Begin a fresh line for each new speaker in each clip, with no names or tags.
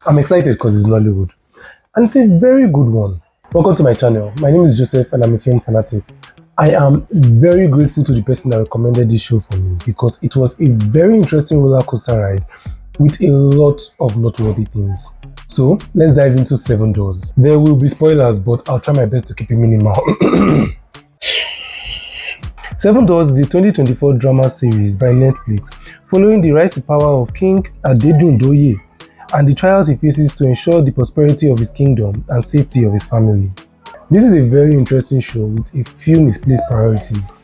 I'm excited because it's Nollywood. And it's a very good one. Welcome to my channel. My name is Joseph and I'm a film fanatic. I am very grateful to the person that recommended this show for me because it was a very interesting roller coaster ride with a lot of noteworthy things. So let's dive into Seven Doors. There will be spoilers, but I'll try my best to keep it minimal. Seven Doors, the 2024 drama series by Netflix, following the rise to power of King Adedundoye and the trials he faces to ensure the prosperity of his kingdom and safety of his family. This is a very interesting show with a few misplaced priorities.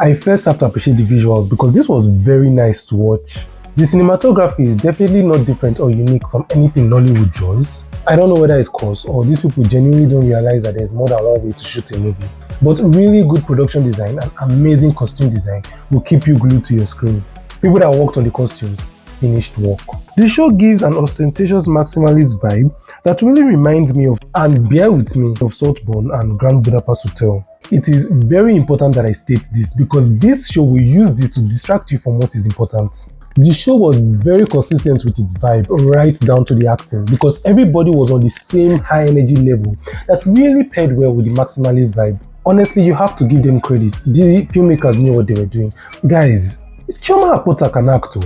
I first have to appreciate the visuals because this was very nice to watch. The cinematography is definitely not different or unique from anything Nollywood does. I don't know whether it's cause or these people genuinely don't realize that there's more than one way to shoot a movie. But really good production design and amazing costume design will keep you glued to your screen. People that worked on the costumes finished work. The show gives an ostentatious maximalist vibe that really reminds me of, and bear with me, of Saltburn and Grand Budapest Hotel. It is very important that I state this because this show will use this to distract you from what is important. The show was very consistent with its vibe right down to the acting because everybody was on the same high energy level that really paired well with the maximalist vibe. Honestly, you have to give them credit. The filmmakers knew what they were doing. Guys, Chioma Akpota can act too.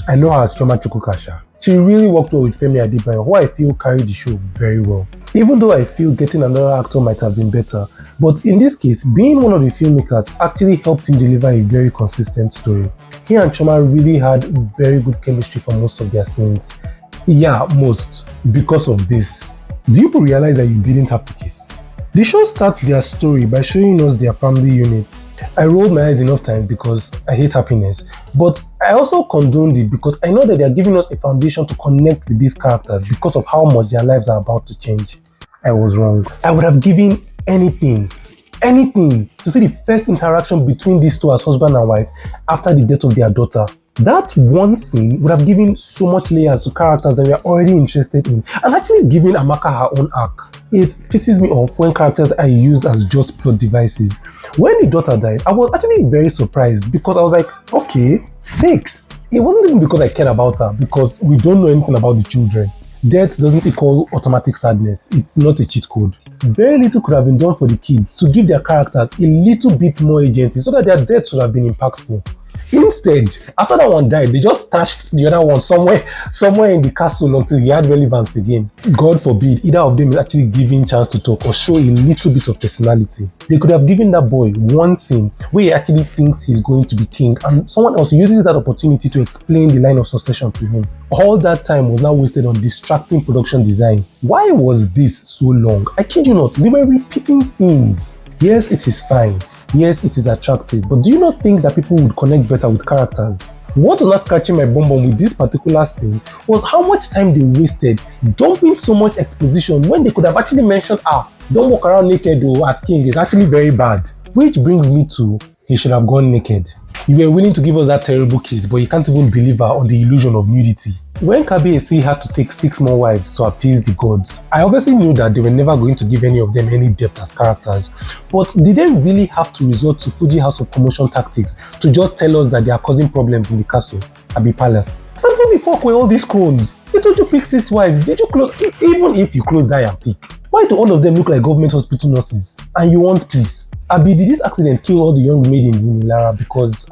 I know her as Chioma Chukwukasha. She really worked well with Femi Adebayo, who I feel carried the show very well. Even though I feel getting another actor might have been better, but in this case, being one of the filmmakers actually helped him deliver a very consistent story. He and Chioma really had very good chemistry for most of their scenes. Yeah, most, because of this. Do you realize that you didn't have to kiss? The show starts their story by showing us their family unit. I rolled my eyes enough times because I hate happiness, but I also condoned it because I know that they are giving us a foundation to connect with these characters because of how much their lives are about to change. I was wrong. I would have given anything to see the first interaction between these two as husband and wife after the death of their daughter. That one scene would have given so much layers to characters that we are already interested in and actually giving Amaka her own arc. It pisses me off when characters are used as just plot devices. When the daughter died, I was actually very surprised because I was like, okay, thanks. It wasn't even because I cared about her because we don't know anything about the children. Death doesn't equal automatic sadness. It's not a cheat code. Very little could have been done for the kids to give their characters a little bit more agency so that their deaths would have been impactful. Instead, after that one died, they just stashed the other one somewhere in the castle until he had relevance again. God forbid either of them is actually given chance to talk or show a little bit of personality. They could have given that boy one scene where he actually thinks he's going to be king and someone else uses that opportunity to explain the line of succession to him. All that time was now wasted on distracting production design. Why was this so long? I kid you not, they were repeating things. Yes, it is fine. Yes, it is attractive, but do you not think that people would connect better with characters? What was not scratching my bum with this particular scene was how much time they wasted dumping so much exposition when they could have actually mentioned, don't walk around naked though as king is actually very bad. Which brings me to, he should have gone naked. You were willing to give us that terrible kiss, but you can't even deliver on the illusion of nudity. When Kabiyesi had to take 6 more wives to appease the gods, I obviously knew that they were never going to give any of them any depth as characters, but did they really have to resort to Fuji House of Commotion tactics to just tell us that they are causing problems in the castle, Abi Palace? And who the fuck were all these crones? They told you pick 6 wives, did you close, even if you close eye and pick? Why do all of them look like government hospital nurses? And you want peace? Abi, did this accident kill all the young maidens in Ilara because...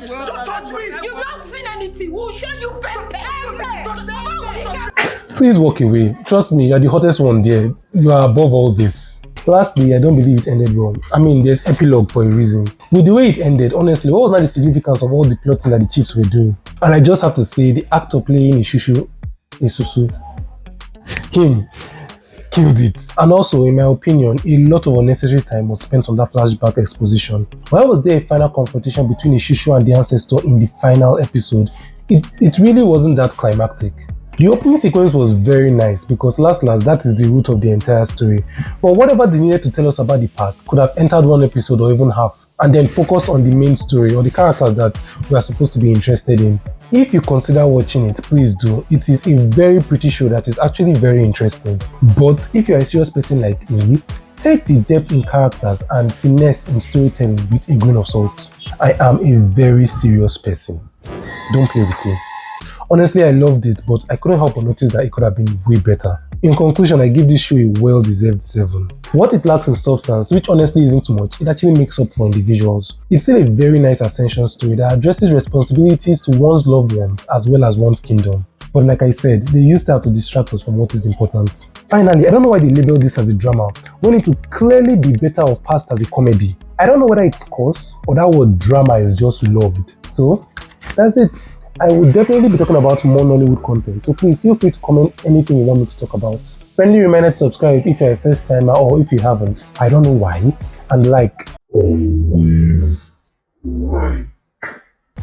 Don't touch me! You've not seen anything. We'll show you better.
Please walk away. Trust me, you're the hottest one there. You are above all this. Lastly, I don't believe it ended well. I mean, there's epilogue for a reason. With the way it ended, honestly, what was not the significance of all the plotting that the chiefs were doing? And I just have to say, the actor playing Isusu, him, killed it. And also, in my opinion, a lot of unnecessary time was spent on that flashback exposition. Why was there a final confrontation between Ishushu and the ancestor in the final episode? It really wasn't that climactic. The opening sequence was very nice because last that is the root of the entire story. But whatever they needed to tell us about the past could have entered one episode or even half and then focus on the main story or the characters that we are supposed to be interested in. If you consider watching it, please do. It is a very pretty show that is actually very interesting. But if you are a serious person like me, take the depth in characters and finesse in storytelling with a grain of salt. I am a very serious person. Don't play with me. Honestly, I loved it, but I couldn't help but notice that it could have been way better. In conclusion, I give this show a well-deserved 7. What it lacks in substance, which honestly isn't too much, it actually makes up for in the visuals. It's still a very nice ascension story that addresses responsibilities to one's loved ones as well as one's kingdom. But like I said, they used that to distract us from what is important. Finally, I don't know why they label this as a drama, when it would clearly be better off passed as a comedy. I don't know whether it's cause or that word drama is just loved. So, that's it. I will definitely be talking about more Nollywood content, so please feel free to comment anything you want me to talk about. Friendly reminder to subscribe if you're a first timer or if you haven't. I don't know why. And like. Always like.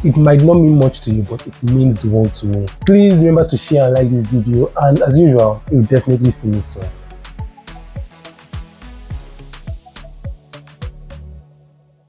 It might not mean much to you, but it means the world to me. Please remember to share and like this video, and as usual, you'll definitely see me soon.